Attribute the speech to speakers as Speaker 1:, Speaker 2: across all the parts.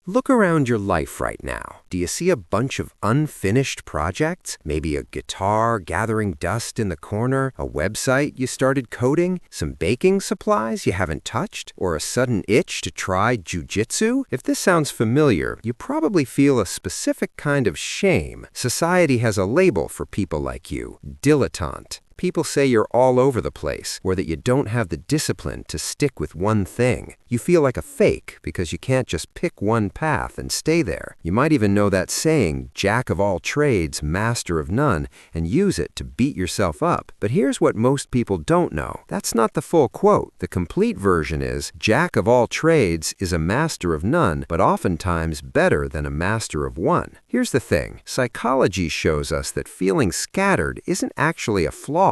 Speaker 1: Look around your life right now. Do you see a bunch of unfinished projects? Maybe a guitar gathering dust in the corner, a website you started coding, some baking supplies you haven't touched, or a sudden itch to try jujitsu? If this sounds familiar, you probably feel a specific kind of shame. Society has a label for people like you: dilettante. People say you're all over the place, or that you don't have the discipline to stick with one thing. You feel like a fake because you can't just pick one path and stay there. You might even know that saying, "Jack of all trades, master of none," and use it to beat yourself up. But here's what most people don't know. That's not the full quote. The complete version is, "Jack of all trades is a master of none, but oftentimes better than a master of one." Here's the thing. Psychology shows us that feeling scattered isn't actually a flaw.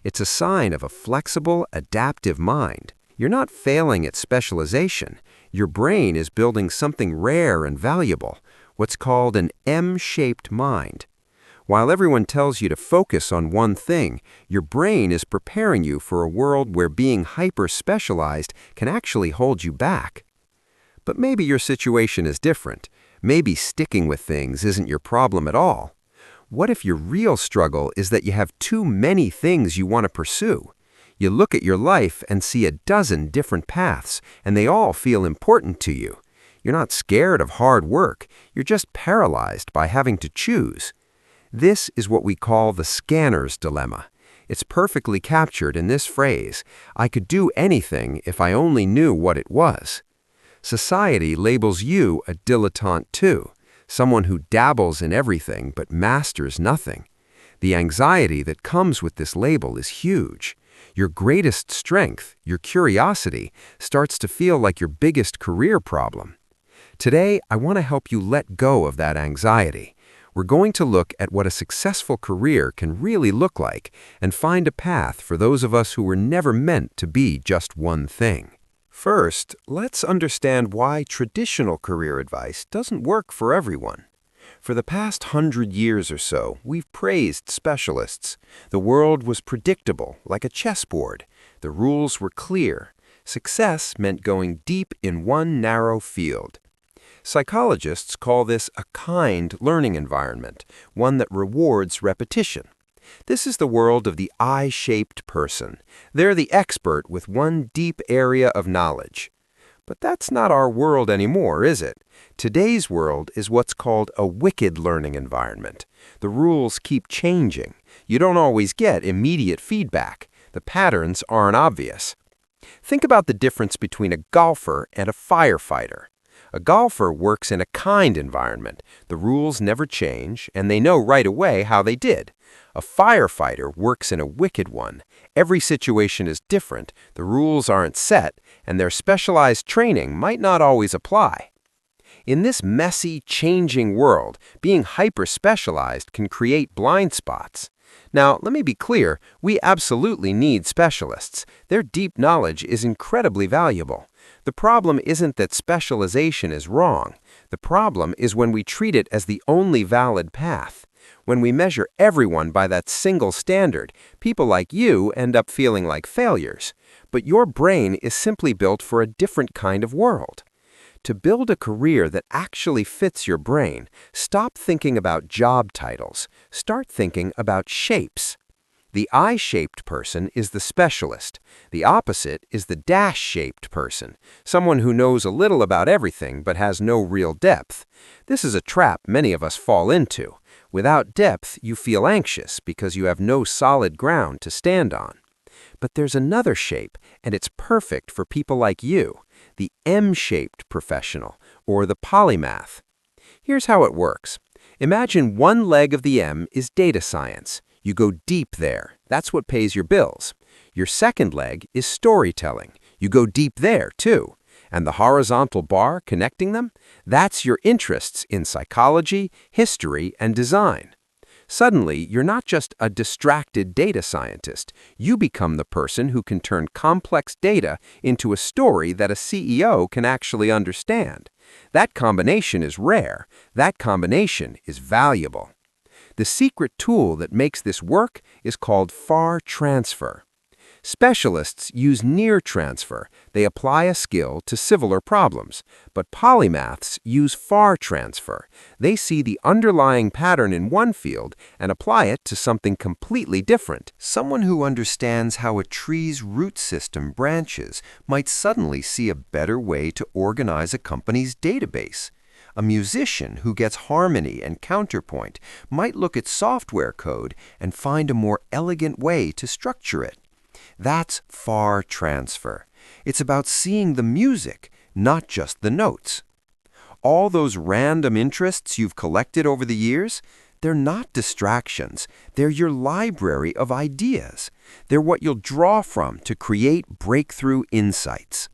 Speaker 1: It's a sign of a flexible, adaptive mind. You're not failing at specialization. Your brain is building something rare and valuable, what's called an M-shaped mind. While everyone tells you to focus on one thing, your brain is preparing you for a world where being hyper-specialized can actually hold you back. But maybe your situation is different. Maybe sticking with things isn't your problem at all. What if your real struggle is that you have too many things you want to pursue? You look at your life and see a dozen different paths, and they all feel important to you. You're not scared of hard work. You're just paralyzed by having to choose. This is what we call the scanner's dilemma. It's perfectly captured in this phrase: "I could do anything if I only knew what it was." Society labels you a dilettante too. Someone who dabbles in everything but masters nothing. The anxiety that comes with this label is huge. Your greatest strength, your curiosity, starts to feel like your biggest career problem. Today, I want to help you let go of that anxiety. We're going to look at what a successful career can really look like and find a path for those of us who were never meant to be just one thing. First, let's understand why traditional career advice doesn't work for everyone. For the past 100 years or so, we've praised specialists. The world was predictable, like a chessboard. The rules were clear. Success meant going deep in one narrow field. Psychologists call this a kind learning environment, one that rewards repetition. This is the world of the I-shaped person. They're the expert with one deep area of knowledge. But that's not our world anymore, is it? Today's world is what's called a wicked learning environment. The rules keep changing. You don't always get immediate feedback. The patterns aren't obvious. Think about the difference between a golfer and a firefighter. A golfer works in a kind environment. The rules never change, and they know right away how they did. A firefighter works in a wicked one. Every situation is different, the rules aren't set, and their specialized training might not always apply. In this messy, changing world, being hyper-specialized can create blind spots. Now, let me be clear, we absolutely need specialists. Their deep knowledge is incredibly valuable. The problem isn't that specialization is wrong. The problem is when we treat it as the only valid path. When we measure everyone by that single standard, people like you end up feeling like failures. But your brain is simply built for a different kind of world. To build a career that actually fits your brain, stop thinking about job titles. Start thinking about shapes. The I-shaped person is the specialist. The opposite is the dash-shaped person, someone who knows a little about everything but has no real depth. This is a trap many of us fall into. Without depth, you feel anxious because you have no solid ground to stand on. But there's another shape, and it's perfect for people like you, the M-shaped professional, or the polymath. Here's how it works. Imagine one leg of the M is data science. You go deep there. That's what pays your bills. Your second leg is storytelling. You go deep there, too. And the horizontal bar connecting them? That's your interests in psychology, history, and design. Suddenly, you're not just a distracted data scientist. You become the person who can turn complex data into a story that a CEO can actually understand. That combination is rare. That combination is valuable. The secret tool that makes this work is called FAR transfer. Specialists use near transfer. They apply a skill to similar problems. But polymaths use far transfer. They see the underlying pattern in one field and apply it to something completely different. Someone who understands how a tree's root system branches might suddenly see a better way to organize a company's database. A musician who gets harmony and counterpoint might look at software code and find a more elegant way to structure it. That's far transfer. It's about seeing the music, not just the notes. All those random interests you've collected over the years, they're not distractions. They're your library of ideas. They're what you'll draw from to create breakthrough insights.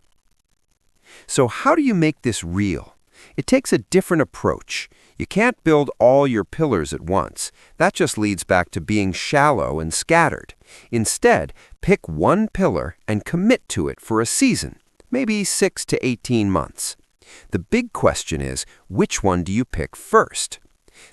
Speaker 1: So how do you make this real? It takes a different approach. You can't build all your pillars at once. That just leads back to being shallow and scattered. Instead, pick one pillar and commit to it for a season, maybe 6 to 18 months. The big question is, which one do you pick first?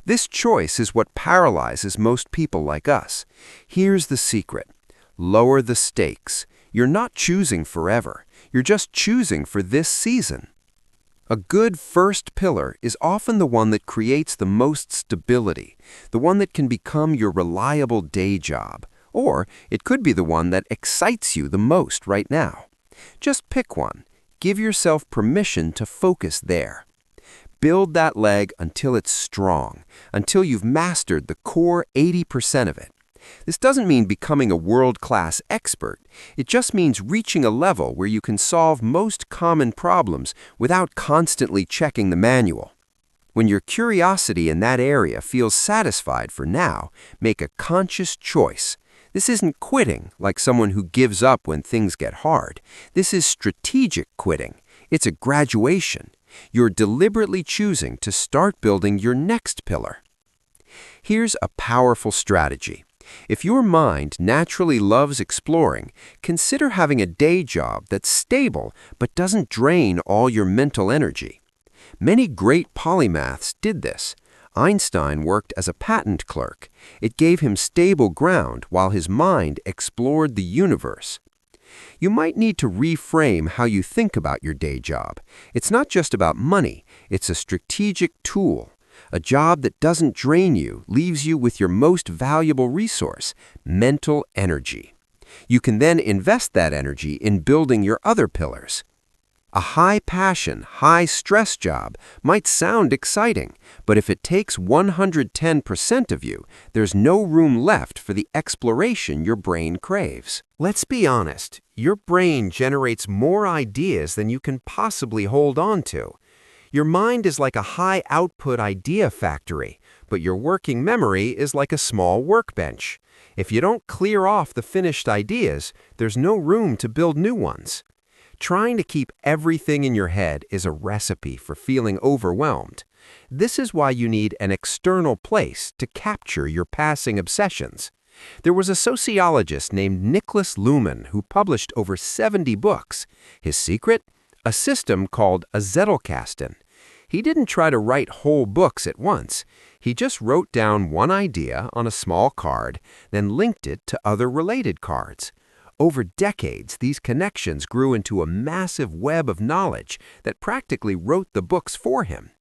Speaker 1: This choice is what paralyzes most people like us. Here's the secret. Lower the stakes. You're not choosing forever. You're just choosing for this season. A good first pillar is often the one that creates the most stability, the one that can become your reliable day job, or it could be the one that excites you the most right now. Just pick one. Give yourself permission to focus there. Build that leg until it's strong, until you've mastered the core 80% of it. This doesn't mean becoming a world-class expert. It just means reaching a level where you can solve most common problems without constantly checking the manual. When your curiosity in that area feels satisfied for now, make a conscious choice. This isn't quitting like someone who gives up when things get hard. This is strategic quitting. It's a graduation. You're deliberately choosing to start building your next pillar. Here's a powerful strategy. If your mind naturally loves exploring, consider having a day job that's stable but doesn't drain all your mental energy. Many great polymaths did this. Einstein worked as a patent clerk. It gave him stable ground while his mind explored the universe. You might need to reframe how you think about your day job. It's not just about money, it's a strategic tool. A job that doesn't drain you leaves you with your most valuable resource, mental energy. You can then invest that energy in building your other pillars. A high-passion, high-stress job might sound exciting, but if it takes 110% of you, there's no room left for the exploration your brain craves. Let's be honest, your brain generates more ideas than you can possibly hold on to. Your mind is like a high-output idea factory, but your working memory is like a small workbench. If you don't clear off the finished ideas, there's no room to build new ones. Trying to keep everything in your head is a recipe for feeling overwhelmed. This is why you need an external place to capture your passing obsessions. There was a sociologist named Niklas Luhmann who published over 70 books. His secret? A system called a Zettelkasten. He didn't try to write whole books at once. He just wrote down one idea on a small card, then linked it to other related cards. Over decades, these connections grew into a massive web of knowledge that practically wrote the books for him.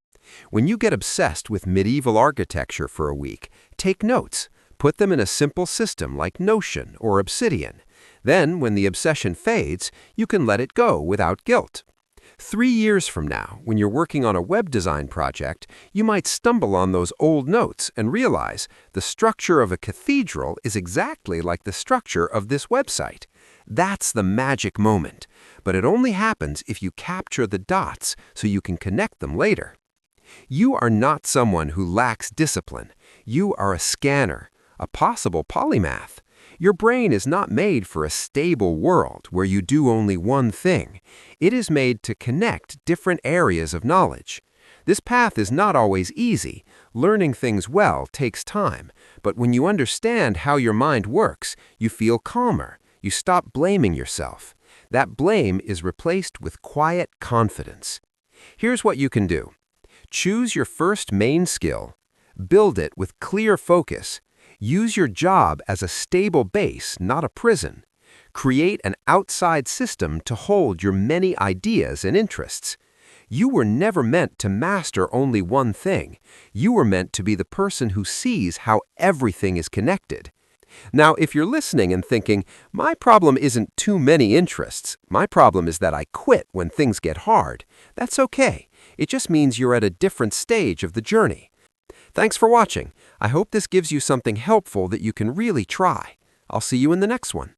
Speaker 1: When you get obsessed with medieval architecture for a week, take notes. Put them in a simple system like Notion or Obsidian. Then, when the obsession fades, you can let it go without guilt. 3 years from now, when you're working on a web design project, you might stumble on those old notes and realize the structure of a cathedral is exactly like the structure of this website. That's the magic moment, but it only happens if you capture the dots so you can connect them later. You are not someone who lacks discipline. You are a scanner, a possible polymath. Your brain is not made for a stable world where you do only one thing. It is made to connect different areas of knowledge. This path is not always easy. Learning things well takes time, but when you understand how your mind works, you feel calmer. You stop blaming yourself. That blame is replaced with quiet confidence. Here's what you can do. Choose your first main skill. Build it with clear focus. Use your job as a stable base, not a prison. Create an outside system to hold your many ideas and interests. You were never meant to master only one thing. You were meant to be the person who sees how everything is connected. Now, if you're listening and thinking, my problem isn't too many interests, my problem is that I quit when things get hard, that's okay. It just means you're at a different stage of the journey. Thanks for watching. I hope this gives you something helpful that you can really try. I'll see you in the next one.